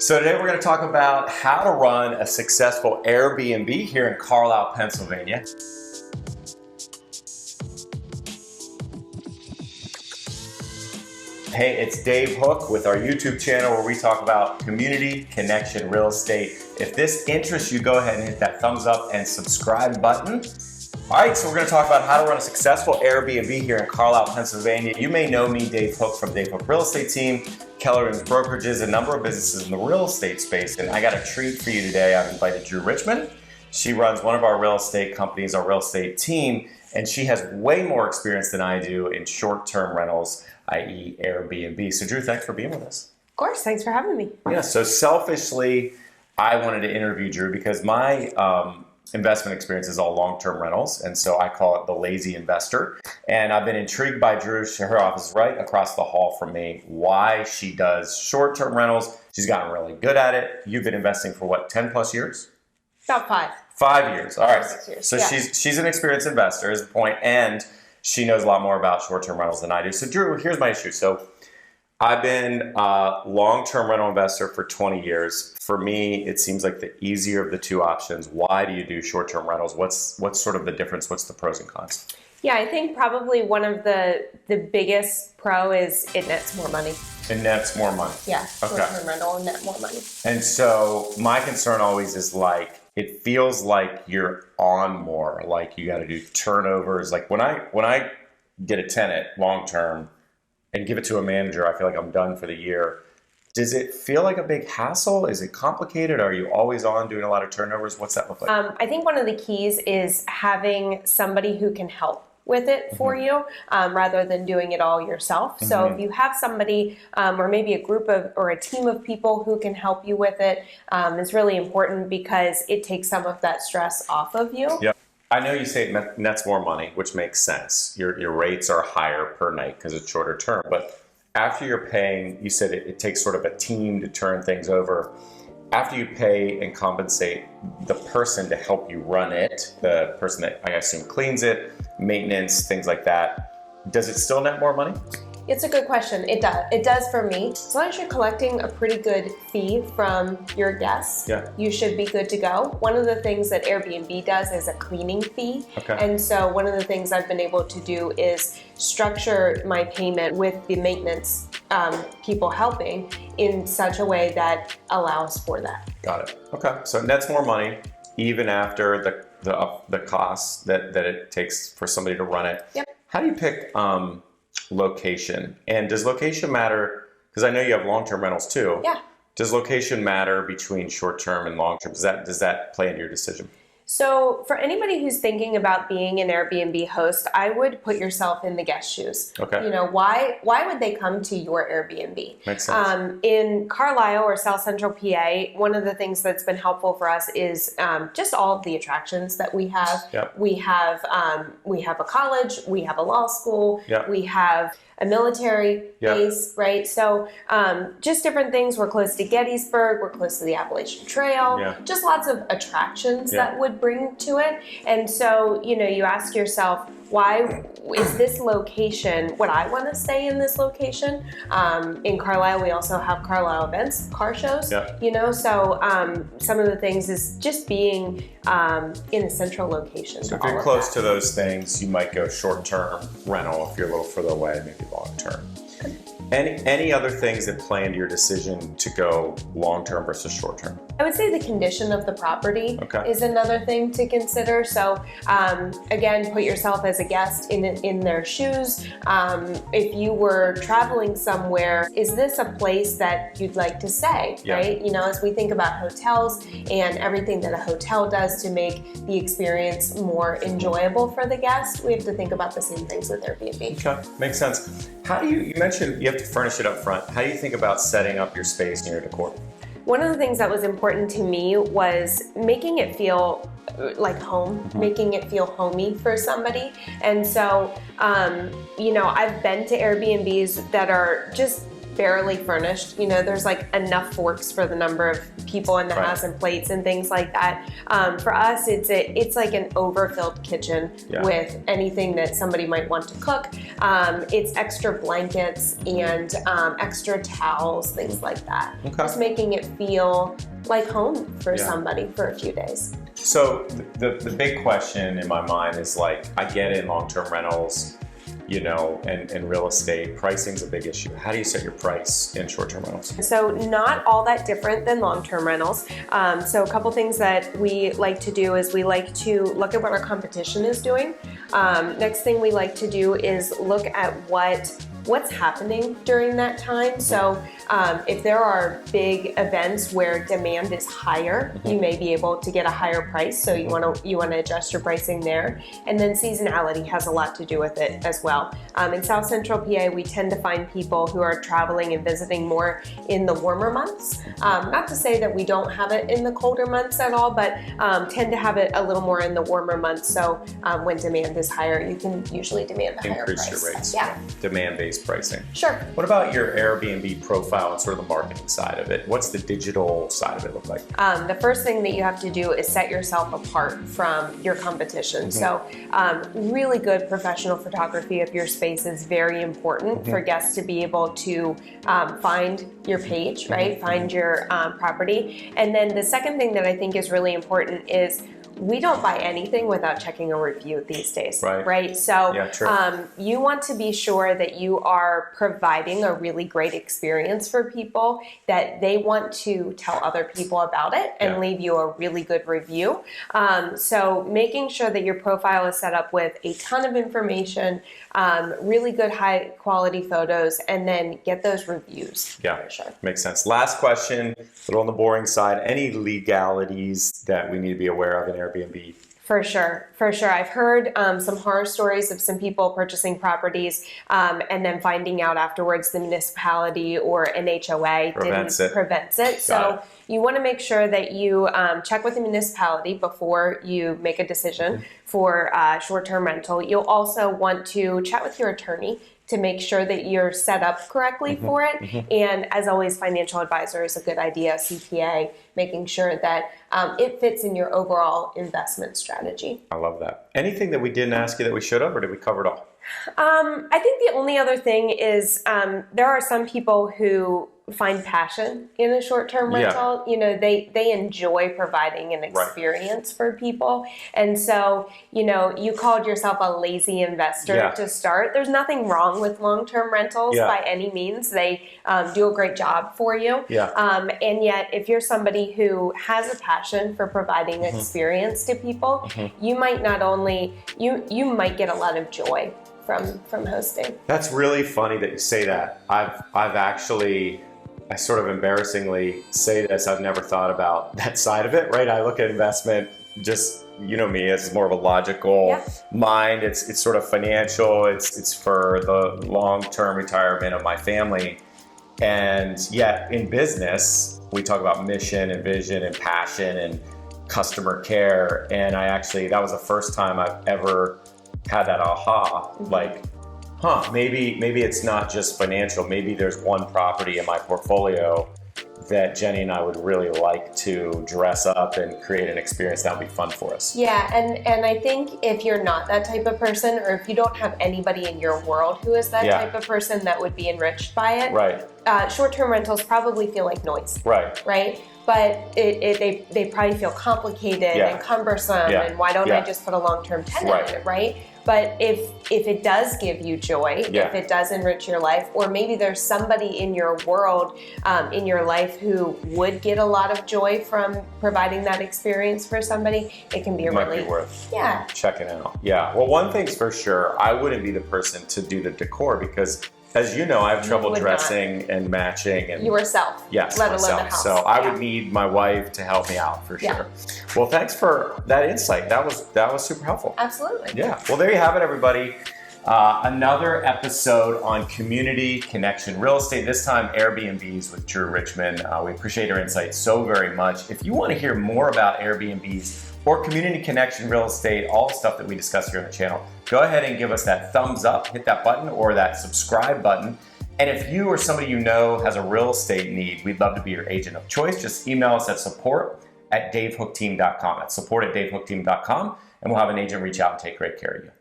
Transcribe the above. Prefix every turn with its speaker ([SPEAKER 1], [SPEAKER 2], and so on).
[SPEAKER 1] So today we're going to talk about how to run a successful Airbnb here in Carlisle, Pennsylvania. Hey, it's Dave Hooke with our YouTube channel where we talk about community connection real estate. If this interests you, go ahead and hit that thumbs up and subscribe button. All right, so we're going to talk about how to run a successful Airbnb here in Carlisle, Pennsylvania. You may know me, Dave Hooke, from Dave Hooke Real Estate Team, Keller & Brokerages, a number of businesses in the real estate space. And I got a treat for you today. I've invited Drue Richmond. She runs one of our real estate companies, our real estate team, and she has way more experience than I do in short-term rentals, i.e. Airbnb. So Drue, thanks for being with us.
[SPEAKER 2] Of course, thanks for having me.
[SPEAKER 1] Yeah, so selfishly, I wanted to interview Drue because my investment experience is all long-term rentals, and so I call it the lazy investor. And I've been intrigued by Drue. Her office is right across the hall from me. Why she does short-term rentals. She's gotten really good at it. You've been investing for what, 10 plus years?
[SPEAKER 2] About 5.
[SPEAKER 1] 5 years. All right.
[SPEAKER 2] 6 years.
[SPEAKER 1] So
[SPEAKER 2] yeah.
[SPEAKER 1] she's an experienced investor is the point, and she knows a lot more about short-term rentals than I do. So Drue, here's my issue. So I've been a long-term rental investor for 20 years. For me, it seems like the easier of the two options. Why do you do short-term rentals? What's sort of the difference? What's the pros and cons?
[SPEAKER 2] Yeah, I think probably one of the biggest pro is it nets more money.
[SPEAKER 1] It nets more money.
[SPEAKER 2] Yeah,
[SPEAKER 1] Okay.
[SPEAKER 2] short-term rental and net more money.
[SPEAKER 1] And so my concern always is like, it feels like you're on more, like you got to do turnovers. Like when I get a tenant long-term and give it to a manager, I feel like I'm done for the year. Does it feel like a big hassle? Is it complicated? Are you always on doing a lot of turnovers? What's that look like?
[SPEAKER 2] I think one of the keys is having somebody who can help with it for you rather than doing it all yourself. So if you have somebody or maybe a group of or a team of people who can help you with it, is really important because it takes some of that stress off of you.
[SPEAKER 1] Yep. I know you say it nets more money, which makes sense. Your rates are higher per night because it's shorter term. But after you're paying, you said it takes sort of a team to turn things over. After you pay and compensate the person to help you run it, the person that I assume cleans it, maintenance, things like that, does it still net more money?
[SPEAKER 2] It's a good question. It does. It does for me. As long as you're collecting a pretty good fee from your guests, you should be good to go. One of the things that Airbnb does is a cleaning fee.
[SPEAKER 1] Okay.
[SPEAKER 2] And so one of the things I've been able to do is structure my payment with the maintenance people helping in such a way that allows for that.
[SPEAKER 1] Got it. Okay. So it nets more money even after the costs that it takes for somebody to run it.
[SPEAKER 2] Yep.
[SPEAKER 1] How do you pick location? And does location matter? Because I know you have long-term rentals too.
[SPEAKER 2] Yeah.
[SPEAKER 1] Does location matter between short-term and long-term? Does that play into your decision?
[SPEAKER 2] So for anybody who's thinking about being an Airbnb host, I would put yourself in the guest shoes.
[SPEAKER 1] Okay.
[SPEAKER 2] You know, why would they come to your Airbnb?
[SPEAKER 1] Makes sense.
[SPEAKER 2] In Carlisle or South Central PA, one of the things that's been helpful for us is just all of the attractions that we have.
[SPEAKER 1] Yep.
[SPEAKER 2] We have a college, we have a law school,
[SPEAKER 1] Yep.
[SPEAKER 2] we have a military
[SPEAKER 1] Yep.
[SPEAKER 2] base, right? So just different things. We're close to Gettysburg, we're close to the Appalachian Trail,
[SPEAKER 1] Yeah.
[SPEAKER 2] just lots of attractions
[SPEAKER 1] Yeah.
[SPEAKER 2] that would bring to it. And so, you know, you ask yourself, why is this location, would I want to stay in this location? In Carlisle, we also have Carlisle events, car shows,
[SPEAKER 1] Yeah.
[SPEAKER 2] you know, so some of the things is just being in a central location.
[SPEAKER 1] So if you're close to those things, you might go short-term rental. If you're a little further away, maybe long-term. Any other things that play into your decision to go long-term versus short-term?
[SPEAKER 2] I would say the condition of the property
[SPEAKER 1] Okay.
[SPEAKER 2] is another thing to consider. So again, put yourself as a guest in their shoes. If you were traveling somewhere, is this a place that you'd like to stay,
[SPEAKER 1] Yeah.
[SPEAKER 2] right? You know, as we think about hotels and everything that a hotel does to make the experience more enjoyable for the guest, we have to think about the same things with Airbnb.
[SPEAKER 1] Okay, makes sense. How do you mentioned you have to furnish it up front. How do you think about setting up your space and your decor?
[SPEAKER 2] One of the things that was important to me was making it feel like home, making it feel homey for somebody. And so, you know, I've been to Airbnbs that are just barely furnished, there's like enough forks for the number of people in the house and plates and things like that. For us, it's like an overfilled kitchen with anything that somebody might want to cook. It's extra blankets and extra towels, things like that.
[SPEAKER 1] Okay.
[SPEAKER 2] Just making it feel like home for somebody for a few days.
[SPEAKER 1] So the big question in my mind is like, I get it in long-term rentals, and real estate, pricing's a big issue. How do you set your price in short-term rentals? So
[SPEAKER 2] not all that different than long-term rentals. So a couple things that we like to do is we like to look at what our competition is doing. Next thing we like to do is look at what's happening during that time. So if there are big events where demand is higher, you may be able to get a higher price. So you want to adjust your pricing there. And then seasonality has a lot to do with it as well. In South Central PA, we tend to find people who are traveling and visiting more in the warmer months. Not to say that we don't have it in the colder months at all, but tend to have it a little more in the warmer months. So when demand is higher, you can usually demand a higher price.
[SPEAKER 1] Increase your rates.
[SPEAKER 2] Yeah.
[SPEAKER 1] Demand-based pricing.
[SPEAKER 2] Sure.
[SPEAKER 1] What about your Airbnb profile and sort of the marketing side of it? What's the digital side of it look like?
[SPEAKER 2] The first thing that you have to do is set yourself apart from your competition. So really good professional photography of your space is very important for guests to be able to find your page, right? Find your property. And then the second thing that I think is really important is we don't buy anything without checking a review these days, right? So you want to be sure that you are providing a really great experience for people, that they want to tell other people about it and leave you a really good review. So making sure that your profile is set up with a ton of information, really good high quality photos, and then get those reviews.
[SPEAKER 1] Yeah, for sure. Makes sense. Last question, a little on the boring side. Any legalities that we need to be aware of in Airbnb?
[SPEAKER 2] For sure. I've heard some horror stories of some people purchasing properties and then finding out afterwards the municipality or an HOA prevents it. So you want to make sure that you check with the municipality before you make a decision for short-term rental. You'll also want to chat with your attorney to make sure that you're set up correctly for it. And as always, financial advisor is a good idea, CPA, making sure that it fits in your overall investment strategy.
[SPEAKER 1] I love that. Anything that we didn't ask you that we should have, or did we cover it all?
[SPEAKER 2] I think the only other thing is there are some people who find passion in a short-term rental. They enjoy providing an experience for people. And so, you called yourself a lazy investor to start. There's nothing wrong with long-term rentals by any means. They do a great job for you. And yet, if you're somebody who has a passion for providing experience to people, you might not only, you might get a lot of joy from hosting.
[SPEAKER 1] That's really funny that you say that. I've actually, I sort of embarrassingly say this, I've never thought about that side of it, right? I look at investment, just, me, as more of a logical mind. It's sort of financial. It's for the long-term retirement of my family. And yet in business, we talk about mission and vision and passion and customer care. And that was the first time I've ever had that aha, like, maybe it's not just financial. Maybe there's one property in my portfolio that Jenny and I would really like to dress up and create an experience that would be fun for us.
[SPEAKER 2] Yeah, and I think if you're not that type of person, or if you don't have anybody in your world who is that type of person that would be enriched by it, short-term rentals probably feel like noise. Right? But they probably feel complicated and cumbersome, and why don't I just put a long-term tenant in it, right? But if it does give you joy, if it does enrich your life, or maybe there's somebody in your world, in your life who would get a lot of joy from providing that experience for somebody, it can be
[SPEAKER 1] might be worth checking out. Yeah. Well, one thing's for sure, I wouldn't be the person to do the decor because, as you know, I have trouble dressing and matching and
[SPEAKER 2] yourself.
[SPEAKER 1] Yes,
[SPEAKER 2] let
[SPEAKER 1] myself.
[SPEAKER 2] alone the house.
[SPEAKER 1] So I would need my wife to help me out for sure. Well, thanks for that insight. That was super helpful.
[SPEAKER 2] Absolutely.
[SPEAKER 1] Yeah. Well, there you have it, everybody. Another episode on community connection real estate. This time Airbnbs with Drue Richmond. We appreciate your insight so very much. If you want to hear more about Airbnbs or community connection real estate, all the stuff that we discuss here on the channel, go ahead and give us that thumbs up, hit that button or that subscribe button. And if you or somebody you know has a real estate need, we'd love to be your agent of choice. Just email us at support@davehooketeam.com. That's support@davehooketeam.com, and we'll have an agent reach out and take great care of you.